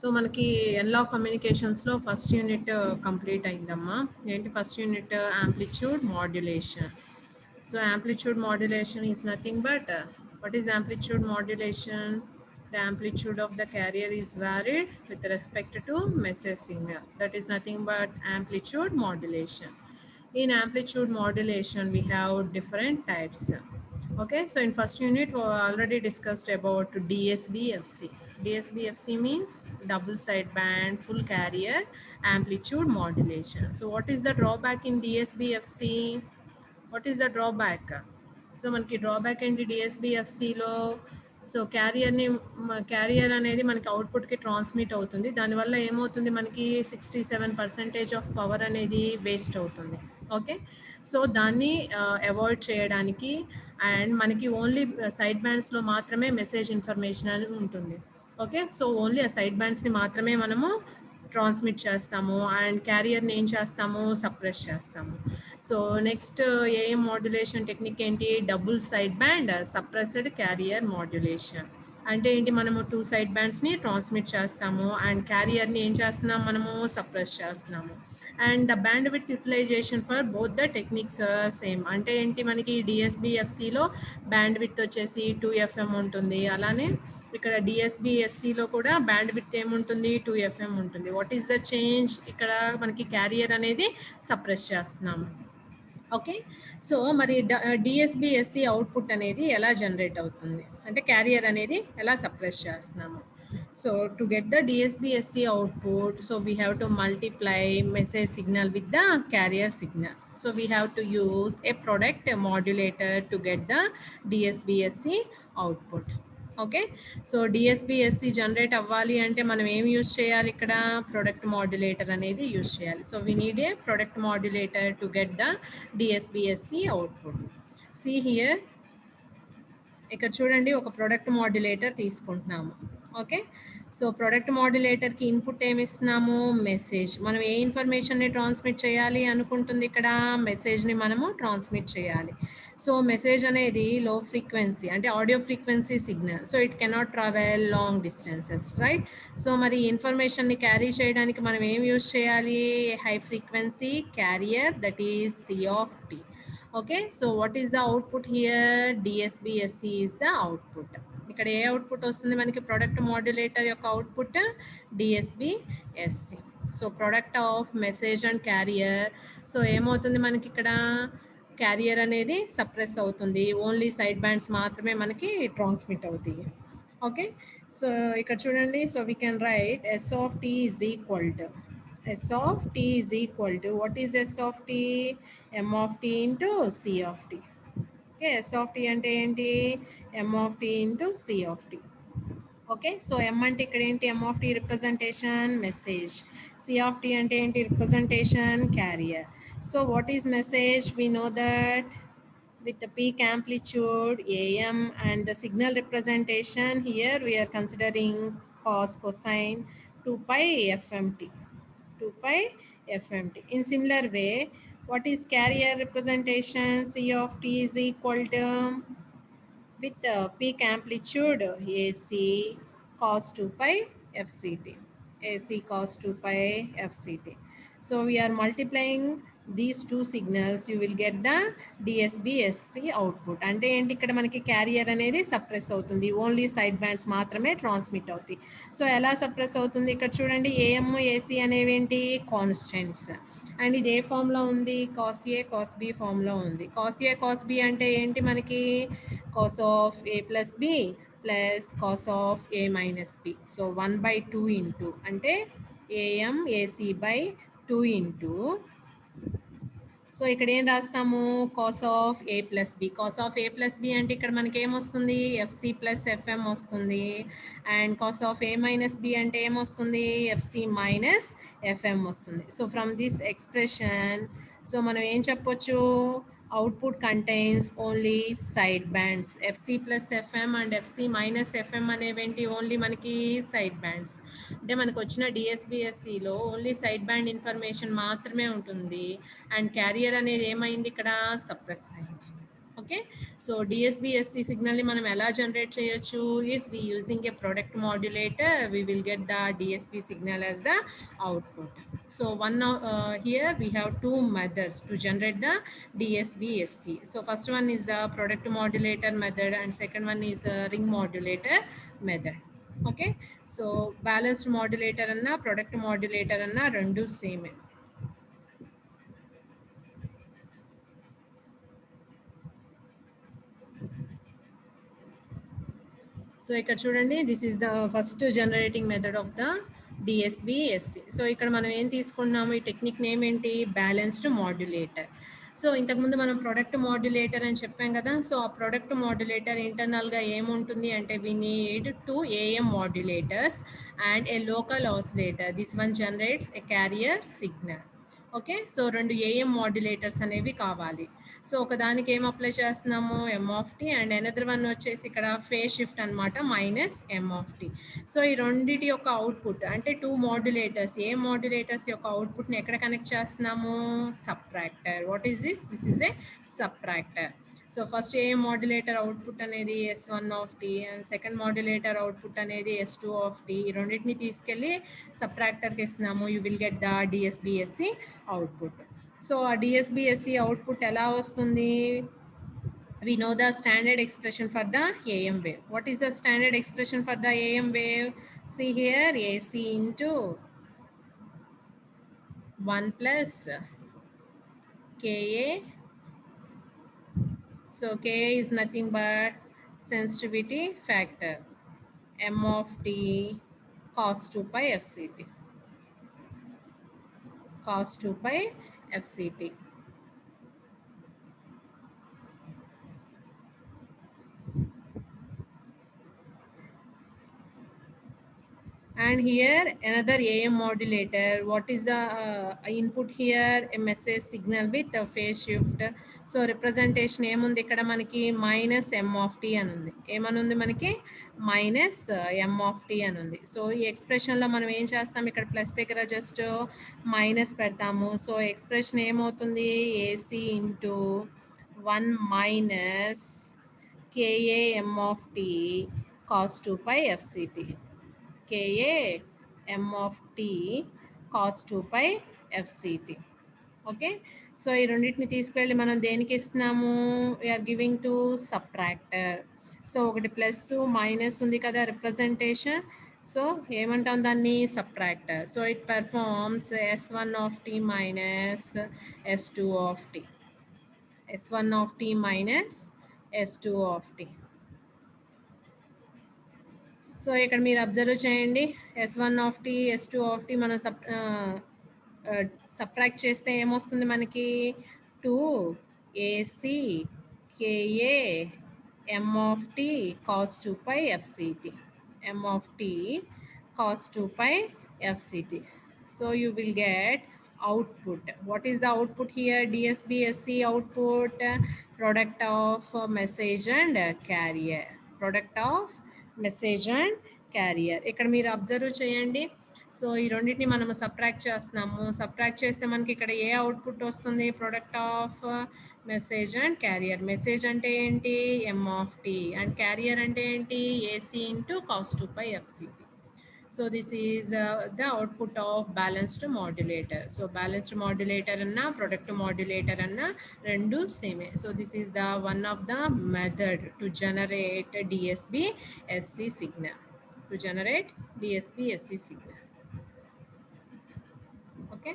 So మనకి analogue కమ్యూనికేషన్స్‌లో first unit complete అయిందమ్మా. ఏంటి first unit amplitude modulation. So amplitude modulation is nothing but what is amplitude modulation? The amplitude of the carrier is varied with respect to message signal. That is nothing but amplitude modulation. In amplitude modulation, we have different types. Okay, so in first unit, we already discussed about DSBFC. DSBFC means double sideband full carrier amplitude modulation. So what is the drawback in DSBFC? What is the drawback? So మనకి drawback ఏంటి డిఎస్బిఎఫ్సిలో? So carrier అనేది మనకి అవుట్పుట్కి transmit అవుతుంది. దానివల్ల ఏమవుతుంది, మనకి 67% of power అనేది waste అవుతుంది. ఓకే, సో దాన్ని అవాయిడ్ చేయడానికి అండ్ మనకి ఓన్లీ సైడ్ బ్యాండ్స్లో మాత్రమే మెసేజ్ ఇన్ఫర్మేషన్ అని ఉంటుంది. ఓకే, సో ఓన్లీ ఆ సైడ్ బ్యాండ్స్ని మాత్రమే మనము ట్రాన్స్మిట్ చేస్తాము అండ్ క్యారియర్ని ఏం చేస్తాము, సప్రెస్ చేస్తాము. So next AM modulation technique ఏంటి, double side band suppressed carrier modulation. అంటే ఏంటి, మనము 2 సైడ్ బ్యాండ్స్ని ట్రాన్స్మిట్ చేస్తాము అండ్ క్యారియర్ని ఏం చేస్తున్నాము, మనము సప్రెస్ చేస్తున్నాము. And the band with utilization for both the techniques same. అంటే ఏంటి, మనకి డిఎస్బిఎఫ్సిలో బ్యాండ్ విత్ వచ్చేసి 2 FM ఉంటుంది. అలానే ఇక్కడ డిఎస్బిఎస్సిలో కూడా బ్యాండ్ విత్ ఏముంటుంది, 2 FM ఉంటుంది. వాట్ ఈస్ ద చేంజ్, ఇక్కడ మనకి క్యారియర్ అనేది సప్రెస్ చేస్తున్నాము. ఓకే, సో మరి డిఎస్బిఎస్సి అవుట్పుట్ అనేది ఎలా జనరేట్ అవుతుంది అంటే క్యారియర్ అనేది ఎలా సప్రెస్ చేస్తున్నాము. So to get the DSBSC output, so we have to multiply message signal with the carrier signal. So we have to use a product modulator to get the DSBSC output. Okay, so DSBSC generate అవ్వాలి అంటే మనం ఏం use చేయాలి, ఇక్కడ product modulator అనేది use చేయాలి. So we need a product modulator to get the DSBSC output. See here, ఇక్కడ చూడండి ఒక ప్రొడక్ట్ మాడ్యులేటర్ తీసుకుంటున్నాము. ఓకే, సో ప్రొడక్ట్ మాడ్యులేటర్కి ఇన్పుట్ ఏమి ఇస్తున్నాము, మెసేజ్. మనం ఏ ఇన్ఫర్మేషన్ని ట్రాన్స్మిట్ చేయాలి అనుకుంటుంది, ఇక్కడ మెసేజ్ని మనము ట్రాన్స్మిట్ చేయాలి. సో మెసేజ్ అనేది లో ఫ్రీక్వెన్సీ అంటే audio frequency signal. So it cannot travel long distances, right? So మరి ఇన్ఫర్మేషన్ని క్యారీ చేయడానికి మనం ఏం యూజ్ చేయాలి, high frequency carrier, that is c of t. Okay, so what is the output here, DSBSC is the output. ఇక్కడ ఏ output వస్తుంది మనకి, ప్రొడక్ట్ మాడ్యులేటర్ యొక్క output DSBSC. So product of message and carrier. So ఏమవుతుంది మనకి ఇక్కడ, carrier అనేది suppress అవుతుంది, ఓన్లీ సైడ్ బ్యాండ్స్ మాత్రమే మనకి ట్రాన్స్మిట్ అవుతాయి. ఓకే, సో ఇక్కడ చూడండి, so we can write S of t is equal to S of t is equal to, what is S of t, M of t into C of t. Okay, S of t అంటే ఏంటి, M of t into C of t. Okay, so M అంటే ఇక్కడ ఏంటి, M of t representation message, C of t అంటే ఏంటి, representation carrier. So what is message, we know that with the peak amplitude AM and the signal representation, here we are considering cos cosine 2 pi FMT. 2 pi FMT. In similar way, what is carrier representation, C of t is equal to, with peak amplitude AC cos 2 pi FCT. AC cos 2 pi FCT. So we are multiplying these two signals, you will get the DSBSC output. అంటే ఏంటి, ఇక్కడ మనకి carrier అనేది suppress అవుతుంది, only side bands మాత్రమే transmit అవుతాయి. So ఎలా suppress అవుతుంది, ఇక్కడ చూడండి ఏఎం ఏసీ అనేవి ఏంటి, కాన్స్టెంట్స్. అండ్ ఇది ఏ ఫామ్లో ఉంది, కాస్ ఏ కాస్ బి ఫామ్లో ఉంది. కాస్ ఏ కాస్ బి అంటే ఏంటి మనకి, cos of A plus B plus cos of A minus B. So 1/2 into అంటే AM AC by 2 into, so ఇక్కడ ఏం రాస్తాము, cos of A plus B. Cos of A plus B అంటే ఇక్కడ మనకి ఏమొస్తుంది, ఎఫ్సి ప్లస్ ఎఫ్ఎం వస్తుంది. And cos of A minus B అంటే ఏమొస్తుంది, ఎఫ్సి మైనస్ ఎఫ్ఎం వస్తుంది. So from this expression, so మనం ఏం చెప్పొచ్చు, output contains only side bands. FC plus FM and FC minus FM అనేవేంటి, ఓన్లీ మనకి సైడ్ బ్యాండ్స్. అంటే మనకు వచ్చిన డిఎస్బిఎస్సిలో ఓన్లీ సైడ్ బ్యాండ్ ఇన్ఫర్మేషన్ మాత్రమే ఉంటుంది అండ్ క్యారియర్ అనేది ఏమైంది ఇక్కడ, సప్రెస్ అయింది. ఓకే. సో డిఎస్బిఎస్సి సిగ్నల్ని మనం ఎలా జనరేట్ చేయొచ్చు? If we using a product modulator we will get the DSB signal as the output. So here we have two methods to generate the DSBSC. So first one is the product modulator method and second one is the ring modulator method. Okay. So balanced modulator anna product modulator anna rendu same. So ఇక్కడ చూడండి this is the first generating method of the DSBSC. So ఇక్కడ మనం ఏం తీసుకుంటున్నాము, ఈ technique name ఏంటి, balanced modulator. So ఇంతకుముందు మనం ప్రొడక్ట్ మాడ్యులేటర్ అని చెప్పాం కదా. సో ఆ ప్రొడక్ట్ మాడ్యులేటర్ ఇంటర్నల్గా ఏముంటుంది అంటే we need 2 AM modulators and a local oscillator. This one generates a carrier signal. Okay. So 2 AM modulators అనేవి కావాలి. సో ఒకదానికి ఏం అప్లై చేస్తున్నాము, m of t and another one వచ్చేసి ఇక్కడ ఫేజ్ షిఫ్ట్ అనమాట minus m of t. So ఈ రెండిటి యొక్క అవుట్పుట్ అంటే 2 మాడ్యులేటర్స్, ఏ మాడ్యులేటర్స్ యొక్క అవుట్పుట్ని ఎక్కడ కనెక్ట్ చేస్తున్నాము, subtractor. What is this? This is a subtractor. So first a modulator output అనేది S1 of t and second modulator output అనేది S2 ఆఫ్ టీ. ఈ రెండింటిని తీసుకెళ్ళి సబ్ట్రాక్టర్కి ఇస్తున్నాము. You will get the DSBSC output. So ఆ DSBSC output ఎలా వస్తుంది? We know the standard expression for the AM wave. What is the standard expression for the AM wave? See here, AC into 1 plus KA. So KA is nothing but sensitivity factor, M of T cos 2 pi FCT. Cos 2 pi FCT. And here another AM modulator. What is the input here? A message signal with a phase shift. So representation ఏముంది ఇక్కడ మనకి minus m of tea అని ఉంది. ఏమని ఉంది మనకి, minus m of tea అని ఉంది. సో ఈ ఎక్స్ప్రెషన్లో మనం ఏం చేస్తాం, ఇక్కడ ప్లస్ దగ్గర జస్ట్ మైనస్ పెడతాము. సో ఎక్స్ప్రెషన్ ఏమవుతుంది, AC into 1 minus KA M of T cos 2 pi FCT. KA M of T cos 2 pi FCT. Okay. So ఈ రెండింటిని తీసుకెళ్ళి మనం దేనికి ఇస్తున్నాము, వీఆర్ గివింగ్ టు సబ్ట్రాక్టర్. సో ఒకటి ప్లస్ మైనస్ ఉంది కదా రిప్రజెంటేషన్. సో ఏమంటాం దాన్ని, subtractor. So it performs S1 of t minus S2 of t. S1 of t minus S2 of t. So ఇక్కడ మీరు అబ్జర్వ్ చేయండి, S1 of tea S2 of t మనం సబ్ట్రాక్ట్ చేస్తే ఏమొస్తుంది మనకి, 2 AC KA M of t cos 2 pi FCT. M of T cos 2 pi FCT. So you will get output. What is the output here? DSBSC output, product of message and carrier. Product of message and carrier. ఇక్కడ మీరు observe చేయండి. So ఈ రెండింటిని మనం subtract చేస్తున్నాము. Subtract చేస్తే మనకి ఇక్కడ ఏ అవుట్పుట్ వస్తుంది, product of message and carrier. Message అంటే ఏంటి, m of t and carrier అంటే ఏంటి, AC into cos 2 pi FCT. So this is the output of balanced modulator. So balanced modulator అన్న ప్రొడక్ట్ మాడ్యులేటర్ అన్న రెండు సేమే. So this is the one of the method to generate DSBSC signal. To generate DSBSC signal. Okay.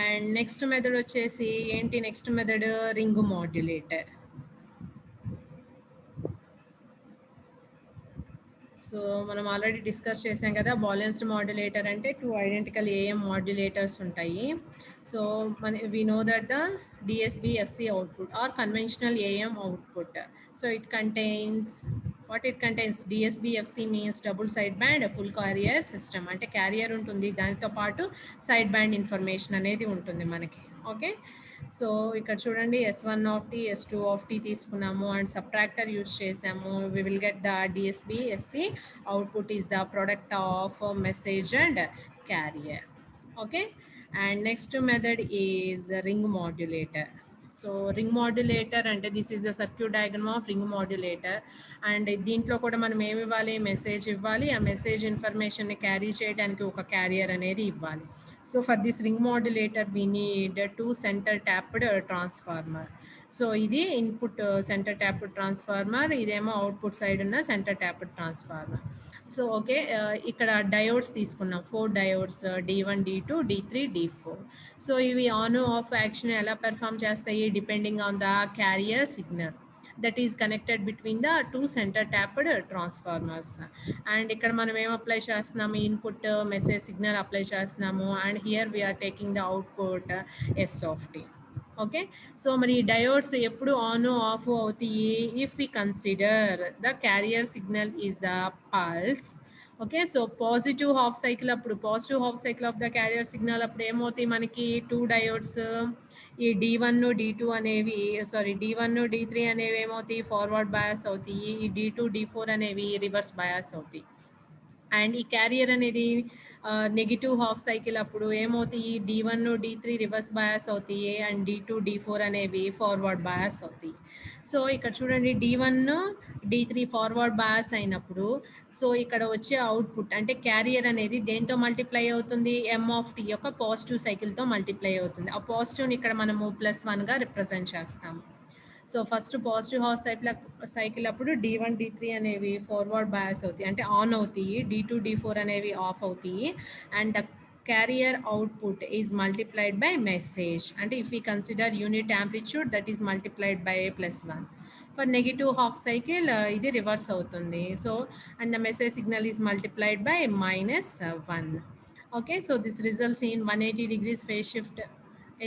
And next method వచ్చేసి ఏంటి, next method ring modulator. So మనం already discuss చేసాం కదా, balanced modulator అంటే 2 identical AM modulators ఉంటాయి. So we know that the DSBFC output or conventional AM output. So it contains what it contains. DSBFC means double sideband full carrier system. అంటే carrier ఉంటుంది, దానితో పాటు side band information అనేది ఉంటుంది మనకి. Okay. So ఇక్కడ చూడండి, S1 of tea S2 of T తీసుకున్నాము అండ్ సబ్ట్రాక్టర్ యూజ్ చేసాము. We will get the DSBSC output is the product of message and carrier. Okay. And next method is ring modulator. So ring modulator అంటే this is the circuit diagram of ring modulator. And దీంట్లో కూడా మనం ఏమి ఇవ్వాలి, message ఇవ్వాలి. ఆ message ఇన్ఫర్మేషన్ని carry చేయడానికి ఒక క్యారియర్ అనేది ఇవ్వాలి. So for this ring modulator we need 2 centre tapped transformer. So ఇది ఇన్పుట్ సెంటర్ ట్యాప్డ్ ట్రాన్స్ఫార్మర్, ఇదేమో అవుట్పుట్ సైడ్ ఉన్న centre tapped transformer. So okay, ఇక్కడ డయోడ్స్ తీసుకున్నాం, 4 diodes D1, D2, D3, D4. So ఇవి ఆన్ ఆఫ్ యాక్షన్ ఎలా perform చేస్తాయి, depending on the carrier signal that is connected between the 2 centre tapped transformers. And ఇక్కడ మనం ఏం apply చేస్తున్నాము, input message signal apply చేస్తున్నాము. And here we are taking the output S of T. Okay, so మరి diodes ఎప్పుడు on off అవుతాయి, if we consider the carrier signal is the pulse. Okay, so positive half cycle అప్పుడు, positive half cycle of the carrier signal అప్పుడు ఏమవుతాయి మనకి, 2 diodes ఈ D1 D2 అనేవి, sorry D1 D3 అనేవి ఏమవుతాయి, ఫార్వర్డ్ బయాస్ అవుతాయి. ఈ D2 D4 అనేవి రివర్స్ బయాస్ అవుతాయి. అండ్ ఈ క్యారియర్ అనేది నెగిటివ్ హాఫ్ సైకిల్ అప్పుడు ఏమవుతాయి, D1 D3 రివర్స్ బయాస్ అవుతాయి అండ్ D2 D4 అనేవి ఫార్వర్డ్ బయాస్ అవుతాయి. సో ఇక్కడ చూడండి, D1 D3 ఫార్వర్డ్ బయాస్ అయినప్పుడు సో ఇక్కడ వచ్చే అవుట్పుట్ అంటే క్యారియర్ అనేది దేంతో మల్టిప్లై అవుతుంది, M ఆఫ్ T యొక్క పాజిటివ్ సైకిల్తో మల్టిప్లై అవుతుంది. ఆ పాజిటివ్ని ఇక్కడ మనము +1గా రిప్రజెంట్ చేస్తాము. So first positive half cycle అప్పుడు D1 D3 అనేవి ఫార్వర్డ్ బయాస్ అవుతాయి, అంటే ఆన్ అవుతాయి. D2 D4 అనేవి ఆఫ్ అవుతాయి. And the carrier output is multiplied by message, అంటే if you consider unit amplitude that is multiplied by +1. For negative half cycle ఇది reverse అవుతుంది. So and the message signal is multiplied by -1. Okay, so this results in 180 degrees phase shift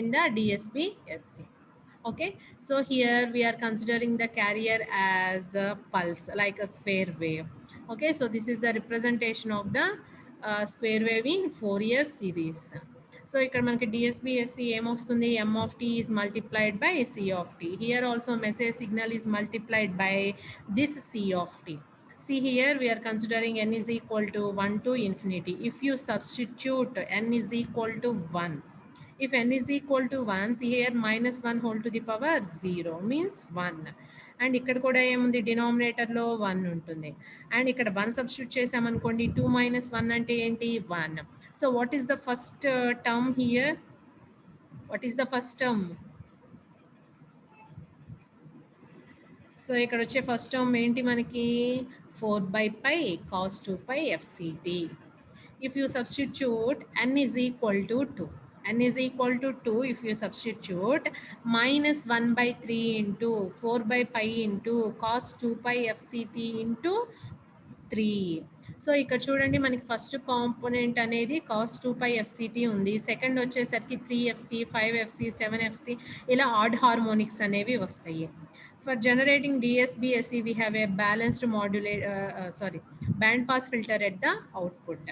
in the DSP-SC. Okay, so here we are considering the carrier as a pulse, like a square wave. Okay, so this is the representation of the square wave in Fourier series. So ఇక్కడ మనకి DSP-SC ఏమొస్తుంది, M of T is multiplied by C of T. Here also message signal is multiplied by this C of T. See here we are considering n is equal to 1 to infinity. If you substitute n is equal to 1, if n is equal to 1, see here -1 whole to the power 0 means 1. And ఇక్కడ కూడా ఏముంది, డినామినేటర్లో 1 ఉంటుంది. And ఇక్కడ 1 substitute చేసామనుకోండి, 2 - 1 అంటే ఏంటి, 1. So what is the first term here, what is the first term? So ఇక్కడ వచ్చే ఫస్ట్ టర్మ్ ఏంటి మనకి, 4/π cos 2π fct. If you substitute n is equal to 2, n is equal to 2, if you substitute -1/3 into 4/π into cos 2π fct into 3. So ఇక్కడ చూడండి, మనకి first component అనేది cos 2π fct ఉంది. Second వచ్చేసరికి 3fc 5fc 7fc ఇలా add harmonics అనేవి వస్తాయి. For generating DSB-SC, we have a balanced band pass filter at the output.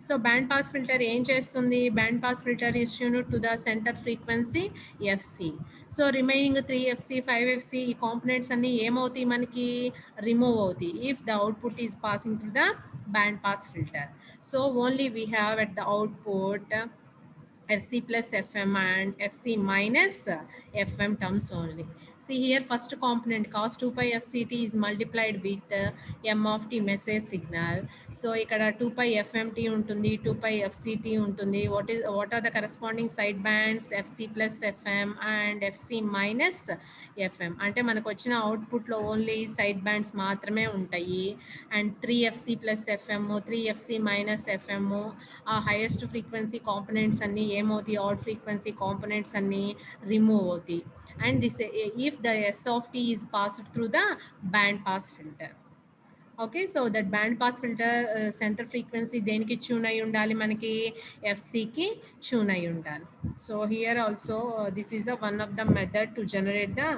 So band pass filter ఏం చేస్తుంది, band pass filter is tuned to the center frequency FC. So remaining 3fc 5fc ఈ components అన్ని ఏమవుతాయి మనకి, remove అవుతాయి if the output is passing through the band pass filter. So only we have at the output FC plus FM and FC minus FM terms only. See here, first component cos 2π fct is multiplied with M of T message signal. So ikkada 2π FMT untundi, 2π FCT untundi. What are the corresponding side bands, FC plus FM and FC minus FM. అంటే మనకు వచ్చిన output లో only side bands మాత్రమే ఉంటాయి. And 3fc plus FM, 3fc minus FM, ఆ highest frequency components అన్ని ఏమవుతాయి, add frequency components అన్ని రిమూవ్ అవుతాయి. And this if the S of T is passed through the band pass filter. Okay, so that band pass filter center frequency దేనికి tune అయి ఉండాలి మనకి, FCకి tune అయి ఉండాలి. So here also this is the one of the method to generate the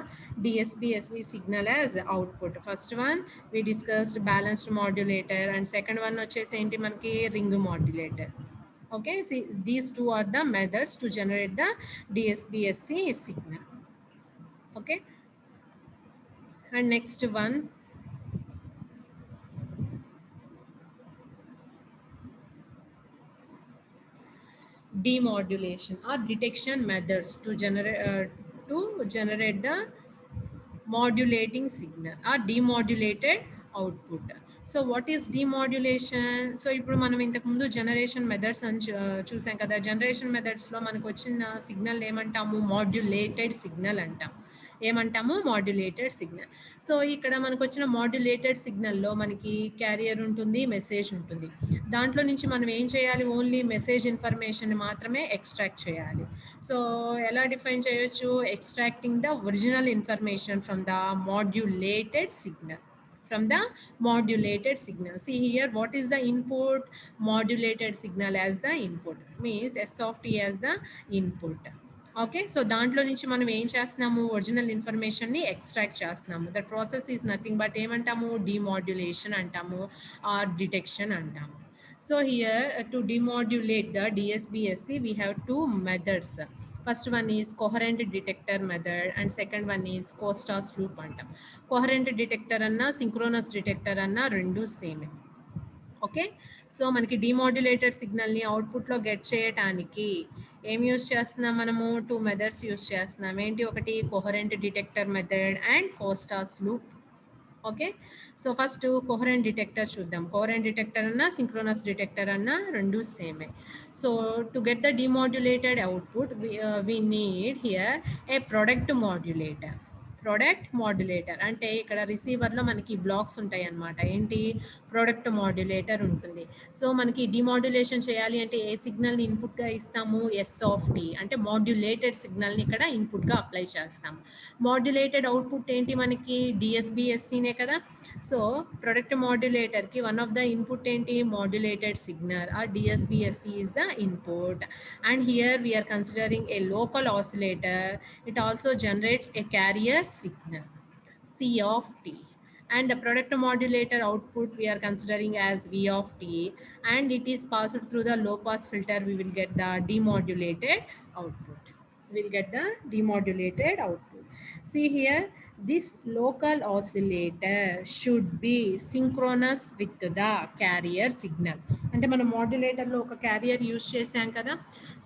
DSP-SC signal as output. First one we discussed balanced modulator and second one వచ్చేసి ఏంటి మనకి, ring modulator. Okay, see these two are the methods to generate the DSP-SC signal. Okay, and next one, demodulation or detection methods to generate to generate the modulating signal or demodulated output. So what is demodulation? So ఇప్పుడు మనం ఇంతకు ముందు generation methods అని చూసాం కదా. Generation మెథడ్స్లో మనకు వచ్చిన signal ఏమంటాము? మాడ్యులేటెడ్ సిగ్నల్ అంటాం. ఏమంటాము? Modulated signal. సో ఇక్కడ మనకు వచ్చిన మాడ్యులేటెడ్ సిగ్నల్లో మనకి క్యారియర్ ఉంటుంది, మెసేజ్ ఉంటుంది. దాంట్లో నుంచి మనం ఏం చేయాలి? ఓన్లీ మెసేజ్ ఇన్ఫర్మేషన్ మాత్రమే ఎక్స్ట్రాక్ట్ చేయాలి. సో ఎలా డిఫైన్ చేయొచ్చు? Extracting the original information from the modulated signal. From the modulated signal. See here, what is the input? Modulated signal as the input. Means S of t as the input. Okay. So దాంట్లో నుంచి మనం ఏం చేస్తున్నాము? Original ఇన్ఫర్మేషన్ని extract చేస్తున్నాము. That process is nothing but ఏమంటాము? Demodulation అంటాము are detection అంటాము. So here to demodulate the DSBSC we have two methods. First one is coherent detector method and second one is Costas loop అంటాం. coherent detector అన్నా synchronous detector అన్నా రెండు సేమే. Okay. So మనకి డిమాడ్యులేటెడ్ సిగ్నల్ని అవుట్పుట్లో get చేయటానికి ఏం యూస్ చేస్తున్నాం? మనము టూ మెథడ్స్ యూస్ చేస్తున్నాం. ఏంటి? ఒకటి coherent detector method and Costas loop. Okay. So first coherent detector చూద్దాం. కోహరెంట్ డిటెక్టర్ అన్నా సింక్రోనస్ డిటెక్టర్ అన్నా రెండు సేమే. So to get the demodulated output we need here a product modulator. Product modulator అంటే ఇక్కడ రిసీవర్లో మనకి బ్లాక్స్ ఉంటాయి అన్నమాట. ఏంటి? ప్రోడక్ట్ మాడ్యులేటర్ ఉంటుంది. సో మనకి డిమాడ్యులేషన్ చేయాలి అంటే ఏ సిగ్నల్ని ఇన్పుట్గా ఇస్తాము? ఎస్ ఆఫ్ టీ అంటే మాడ్యులేటెడ్ సిగ్నల్ని ఇక్కడ ఇన్పుట్గా అప్లై చేస్తాము. మాడ్యులేటెడ్ అవుట్పుట్ ఏంటి మనకి? డిఎస్బిఎస్సీనే కదా. సో ప్రొడక్ట్ మాడ్యులేటర్కి వన్ ఆఫ్ ద ఇన్పుట్ ఏంటి? Modulated signal or DSBSC is the input. And here we are considering a local oscillator. It also generates a carrier signal C of t, and the product modulator output we are considering as V of t, and it is passed through the low pass filter. We will get the demodulated output. We'll get the demodulated output. See here, this local oscillator should be synchronous with the carrier signal. అంటే మనం మాడ్యులేటర్లో ఒక carrier use చేసాం కదా.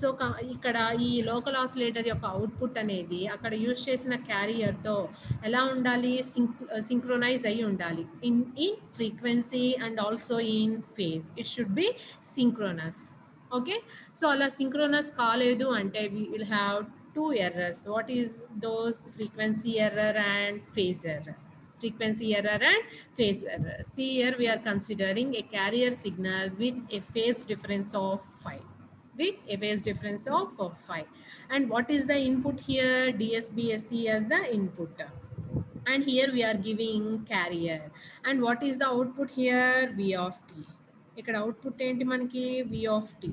So ఇక్కడ ఈ local oscillator యొక్క output అనేది అక్కడ యూస్ చేసిన క్యారియర్తో ఎలా ఉండాలి? సింక్రోనైజ్ అయి ఉండాలి. In frequency and also in phase. It should be synchronous. Okay. So అలా సింక్రోనస్ కాలేదు అంటే we will have two errors. What is those? Frequency error and phase error. Frequency error and phase error. See here, we are considering a carrier signal with a phase difference of 5. With a phase difference of 5. And what is the input here? DSBSC as the input. And here we are giving carrier. And what is the output here? V of t. ఇక్కడ output ఏంటి మనకి? V of t.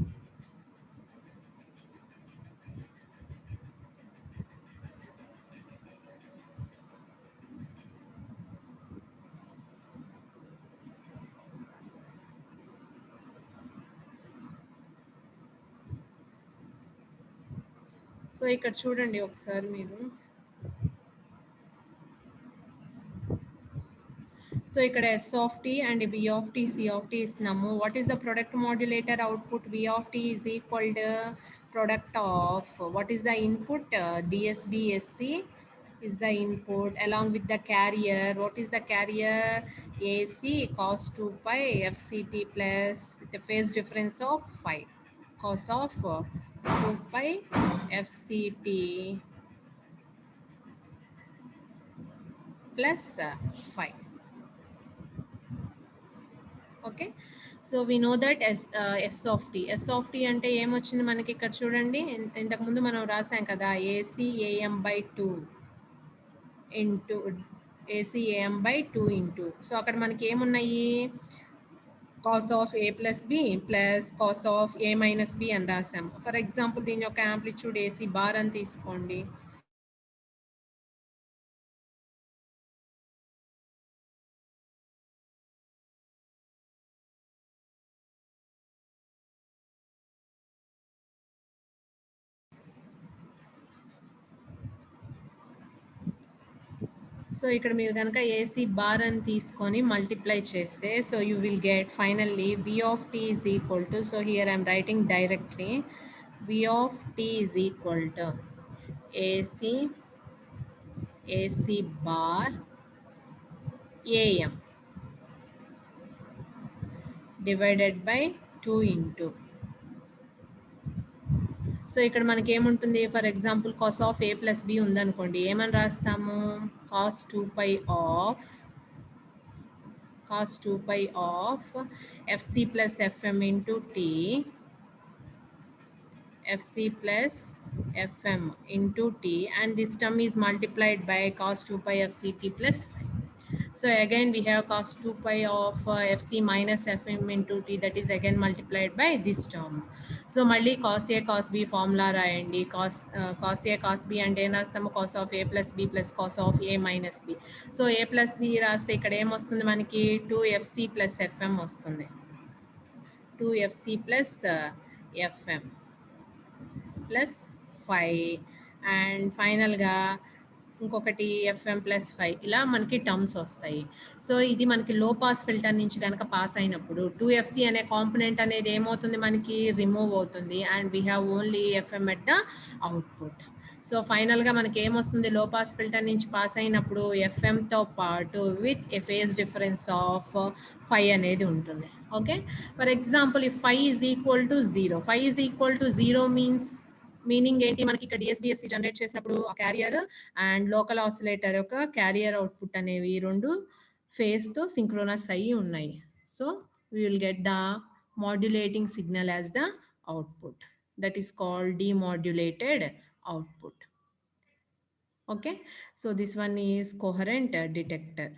So ఇక్కడ చూడండి ఒకసారి మీరు. So ఇక్కడ S of t and V of t, C of t ఇస్తున్నాము. What is the product modulator output? V of t is equal to product of what is the input? DSBSC is the input along with the carrier. What is the carrier? AC cos 2 pi FCT plus with the phase difference of 5. Cos of 2 pi FCT plus 5. Okay. So we know that S of T అంటే ఏమొచ్చింది మనకి ఇక్కడ చూడండి. ఇంతకుముందు మనం రాసాం కదా ACAM/2 into ACAM/2 into. So అక్కడ మనకి ఏమున్నాయి? Cos of A plus B plus cos of A minus B అని రాసాము. ఫర్ ఎగ్జాంపుల్ దీని యొక్క యాంప్లిట్యూడ్ AC బార్ అని తీసుకోండి. సో ఇక్కడ మీరు కనుక ఏసీ బార్ అని తీసుకొని మల్టిప్లై చేస్తే so you will get finally V of t is equal to, so here I am writing directly, V of t is equal to AC AC bar AM divided by 2 into. So ఇక్కడ మనకి ఏముంటుంది, for example cos of A plus B ఉందనుకోండి, ఏమని రాస్తాము, cos 2 pi of FC plus FM into T, fc plus fm into t, and this term is multiplied by cos 2 pi fct plus 5. So again we have cos 2 pi of fc minus fm into t, that is again multiplied by this term. So malli cos a cos b formula రాయండి. cos a cos b అంటే ఏం రాస్తాము, cos of a plus b plus cos of a minus b. So a plus b రాస్తే ఇక్కడ ఏం వస్తుంది మనకి, 2fc plus fm వస్తుంది, 2fc plus fm plus 5, and ఫైనల్గా ఇంకొకటి ఎఫ్ఎం ప్లస్ 5, ఇలా మనకి టర్మ్స్ వస్తాయి. సో ఇది మనకి లో పాస్ ఫిల్టర్ నుంచి కనుక పాస్ అయినప్పుడు 2fc అనే కాంపోనెంట్ అనేది ఏమవుతుంది, మనకి రిమూవ్ అవుతుంది, and we have only FM at the output. So ఫైనల్గా మనకి ఏమొస్తుంది, లో పాస్ ఫిల్టర్ నుంచి పాస్ అయినప్పుడు ఎఫ్ఎంతో పాటు with a phase difference of 5 అనేది ఉంటుంది. Okay, for example if 5 is equal to 0, 5 is equal to 0 meaning ఏంటి, మనకి ఇక్కడ డిఎస్బిఎస్సి జనరేట్ చేసినప్పుడు ఆ క్యారియర్ అండ్ లోకల్ ఆసిలేటర్ యొక్క క్యారియర్ అవుట్పుట్ అనేవి రెండు ఫేజ్తో సింక్రోనస్ అయ్యి ఉన్నాయి. So we will get the modulating signal as the output, that is called demodulated output. Okay, so this one is coherent detector.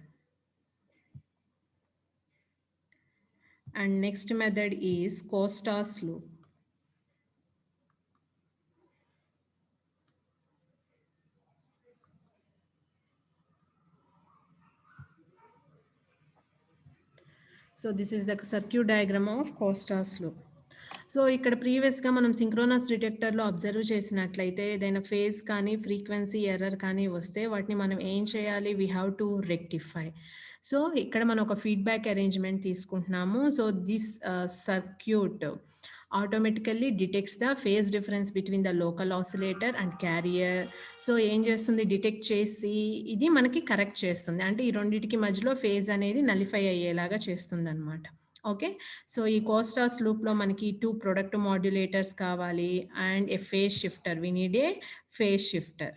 And next method is Costas loop. So this is the circuit diagram of Costas loop. So ఇక్కడ ప్రీవియస్గా మనం synchronous డిటెక్టర్లో observe చేసినట్లయితే ఏదైనా phase కానీ frequency error కానీ వస్తే వాటిని మనం ఏం చేయాలి, we have to rectify. So ఇక్కడ మనం ఒక ఫీడ్బ్యాక్ అరేంజ్మెంట్ తీసుకుంటున్నాము. So this circuit automatically detects the phase difference between the local oscillator and carrier. So ఏం చేస్తుంది, డిటెక్ట్ చేసి ఇది మనకి కరెక్ట్ చేస్తుంది, అంటే ఈ రెండింటికి మధ్యలో ఫేజ్ అనేది నలిఫై అయ్యేలాగా చేస్తుంది అనమాట. ఓకే, సో ఈ కోస్టాస్ లూప్లో మనకి 2 ప్రొడక్ట్ మాడ్యులేటర్స్ కావాలి and A phase shifter, we need a phase shifter,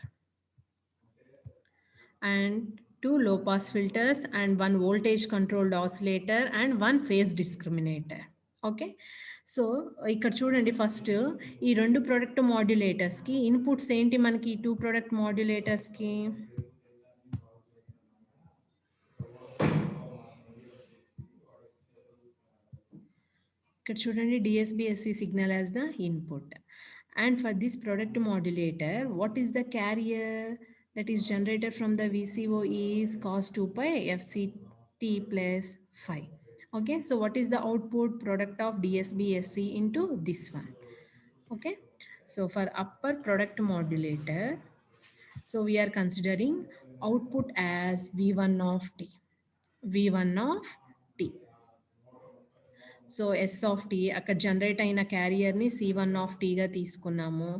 and 2 low pass filters and 1 voltage controlled oscillator and 1 phase discriminator. Okay, so ఇక్కడ చూడండి, ఫస్ట్ ఈ 2 ప్రొడక్ట్ మాడ్యులేటర్స్కి ఇన్పుట్స్ ఏంటి, మనకి 2 ప్రొడక్ట్ మాడ్యులేటర్స్కి ఇక్కడ చూడండి, DSB-SC signal as the input, and for this product modulator what is the carrier that is generated from the VCO is cos 2 pi FCT plus 5. Okay, so what is the output product of DSB-SC into this one. Okay, so for upper product modulator, so we are considering output as V1 of t, V1 of t. So S of T అక్కడ generate అయిన క్యారియర్ని C1 of టీగా తీసుకున్నాము.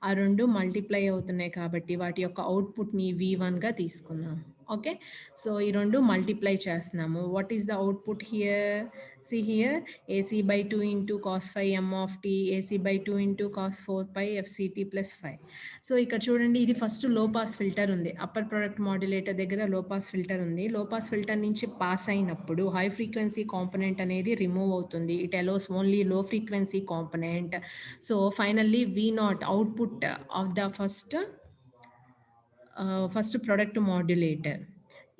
ఆ రెండు multiply అవుతున్నాయి కాబట్టి వాటి యొక్క అవుట్పుట్ని V1గా తీసుకున్నాము. ఓకే, సో ఈ రెండు మల్టిప్లై చేస్తున్నాము. What is the output here, C here AC/2 into cos 5 M of T, AC/2 into cos 4 pi FCT plus 5. So ఇక్కడ చూడండి, ఇది ఫస్ట్ లో పాస్ ఫిల్టర్ ఉంది, అప్పర్ ప్రొడక్ట్ మాడ్యులేటర్ దగ్గర లో పాస్ ఫిల్టర్ ఉంది. Low pass filter నుంచి pass అయినప్పుడు high frequency component అనేది remove అవుతుంది, it allows only low frequency component. So finally V0 output of the first product modulator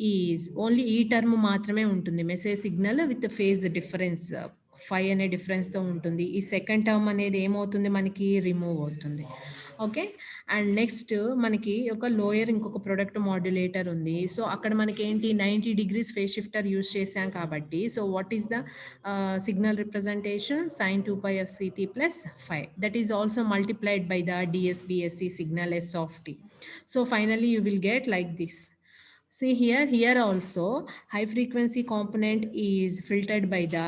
is only ఈ term మాత్రమే ఉంటుంది, message signal with phase difference 5 అనే డిఫరెన్స్తో ఉంటుంది. ఈ సెకండ్ టర్మ్ అనేది ఏమవుతుంది, మనకి రిమూవ్ అవుతుంది. ఓకే, అండ్ నెక్స్ట్ మనకి ఒక లోయర్ ఇంకొక ప్రొడక్ట్ మాడ్యులేటర్ ఉంది. సో అక్కడ మనకి ఏంటి 90 degrees ఫేజ్ షిఫ్టర్ యూస్ చేసాం కాబట్టి, so what is the signal representation, sin 2 pi FCT plus 5, that is also multiplied by the DSB-SC signal S of t. So finally you will get like this. See here also high frequency component is filtered by the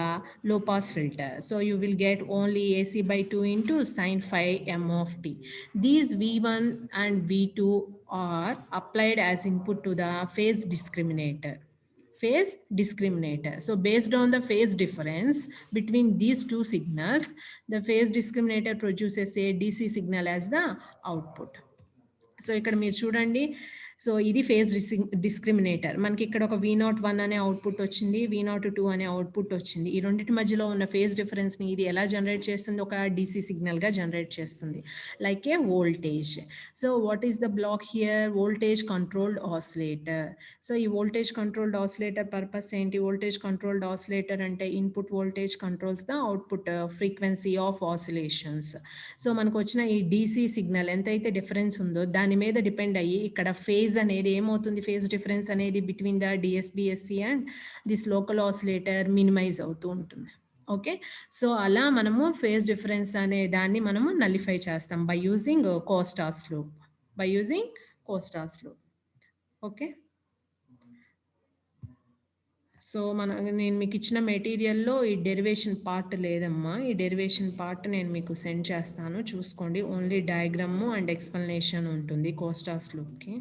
low pass filter. So you will get only AC/2 into sin 5 M of t. These V1 and V2 are applied as input to the phase discriminator. Phase discriminator. So based on the phase difference between these two signals, the phase discriminator produces a DC signal as the output. So ఇక్కడ మీరు చూడండి, so ఇది phase డిస్క్రిమినేటర్. మనకి ఇక్కడ ఒక V01 అనే output వచ్చింది, V02 అనే అవుట్పుట్ వచ్చింది. ఈ రెండింటి మధ్యలో ఉన్న ఫేజ్ డిఫరెన్స్ని ఇది ఎలా జనరేట్ చేస్తుంది? ఒక DC సిగ్నల్గా జనరేట్ చేస్తుంది, like a voltage. So what is the block here? Voltage controlled oscillator. So ఈ వోల్టేజ్ కంట్రోల్డ్ ఆసిలేటర్ పర్పస్ ఏంటి? వోల్టేజ్ కంట్రోల్డ్ ఆసిలేటర్ అంటే input voltage controls the output frequency of oscillations. So మనకు వచ్చిన ఈ DC signal ఎంతైతే difference ఉందో దాని మీద డిపెండ్ అయ్యి ఇక్కడ ఫేజ్ అనేది ఏమవుతుంది? ఫేజ్ డిఫరెన్స్ అనేది between the DSBSC and this local oscillator minimize అవుతూ ఉంటుంది. ఓకే, సో అలా మనము ఫేజ్ డిఫరెన్స్ అనే దాన్ని మనము నలిఫై చేస్తాం by using Costas loop. Okay, so నేను మీకు ఇచ్చిన మెటీరియల్లో ఈ డెరివేషన్ పార్ట్ లేదమ్మా. ఈ డెరివేషన్ పార్ట్ నేను మీకు సెండ్ చేస్తాను, చూసుకోండి. ఓన్లీ డయాగ్రామ్ అండ్ ఎక్స్ప్లెనేషన్ ఉంటుంది కోస్టాస్ లూప్కి.